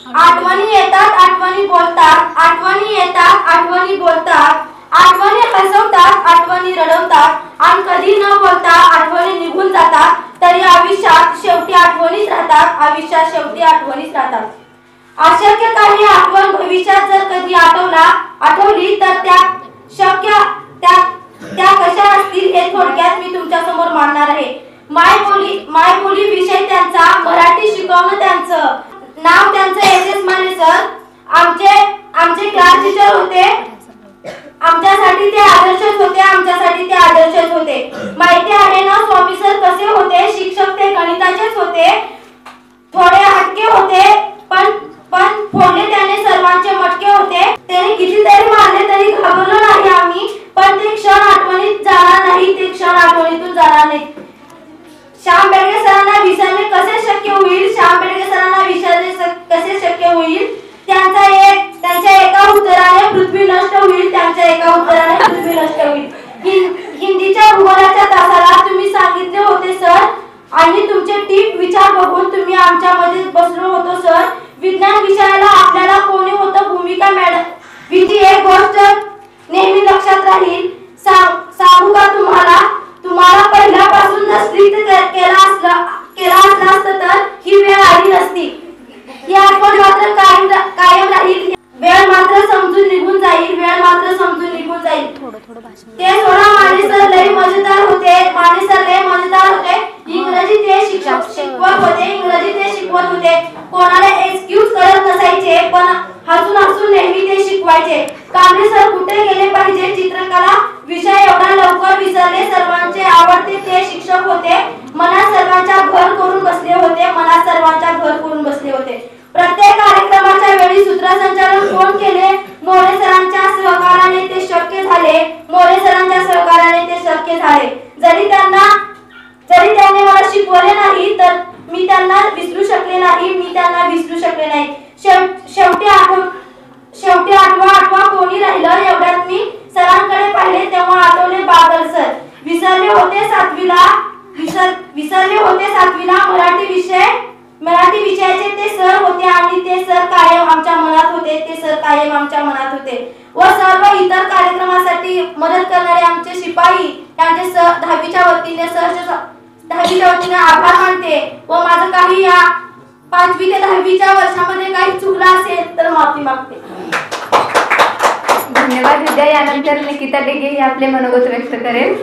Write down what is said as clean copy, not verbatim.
आठवणी येतात आठवणी बोलतात, आठवणी येतात आठवणी बोलतात, आठवणी हसवतात आठवणी रडवतात आणि कधी न बोलता आठवणी निघून जातात. तरी आयुष्यात शेवटी आठवणीच राहतात, आयुष्यात शेवटी आठवणीच राहतात. अशक्य काही आठवण भविष्यात जर कधी आठवली तर त्या कशा असतील हे थोडक्यात मी तुमच्या समोर मांडणार आहे. मायबोली विषय त्यांचा, मराठी शिकवणं त्यांचं, नाव त्यांचं एस माने सर. आमचे क्लास टीचर होते. आमच्यासाठी ते आदर्शच होते, आमच्यासाठी ते आदर्शच होते. माहिती आहे ना स्वामी सर कसे होते? शिक्षक ते गणिताचेच होते. थोडे हटके होते पण फोडले त्याने सर्वांचे मटके होते. त्याने कितीतरी मारले तरी घाबरलो नाही आम्ही. पण ते क्षण आठवणीत जाणार नाही, ते क्षण आठवणीतून जाणार नाही. श्याम बेडगे सरांना विसरणे कसे शक्य होईल? श्याम बेडगे सरांना विसरणे कसे शक्य होईल? त्यांच्या एका उत्तराने पृथ्वी नष्ट होईल, त्यांच्या एका उत्तराने पृथ्वी नष्ट होईल. हिंदीच्या भूगोलाच्या तासाला तुम्ही सांगितले होते सर, आणि तुमचे टीप विचार बघून तुम्ही आमच्यामध्ये बसलो होतो सर. विज्ञान विषयाला आपल्याला कोणी होतं? भूमिका मॅडम. विधी एक गोष्ट नेहमी लक्षात राहील. सांगू का तुम्हाला पहिल्यापासून जर स्ट्रिक्ट केला असला असतं तर ही वेळ आली नसती. ही आठवण मात्र कायम राहील. वेळ मात्र समजून निघून जाईल, वेळ मात्र समजून निघून जाईल. ते सोडा, माने सर लय मजेदार होते, माने सर लय मजेदार होते. इंग्रजी ते शिकवत होते. कोणाला एक्सक्यूज करत नसायचे, पण हसून नेहमी ते शिकवायचे. कांबळे सर कुठे गेले पाहिजे? चित्रकला विषय एवढा लवकर विसरले. सर्वांचे आवडते ते शिक्षक होते. मनात सर्वांच्या घर करून बसले होते, मनात सर्वांच्या घर करून बसले होते. प्रत्येक कार्यक्रमाच्या वेळी सूत्रसंचालन कोण केले? मोरे सरांच्या सहकार्याने ते शक्य झाले. मोरे सरांच्या सहकार्याने ते शक्य झाले. जरी त्यांनी मला शिकवले नाही तर मी त्यांना विसरू शकले नाही. शेवटी आठवा कोणी राहिलं. एवढ्यात मी सरांकडे पाहिले तेव्हा आठवले बागल सर. विसरले होते सातवीला मराठी विषयाचे ते सर होते, आणि ते सर कायम आमच्या मनात होते. व सर्व इतर कार्यक्रमासाठी मदत करणारे आमचे शिपाई त्यांचे 10वीच्या वतीने आभार मानते. व माझं काही या 5वी ते 10वीच्या वर्षामध्ये काही चुकलं असेल तर माफी मागते. धन्यवाद विद्या. यानंतर निकिता डेगे हे आपले मनोगत व्यक्त करेल.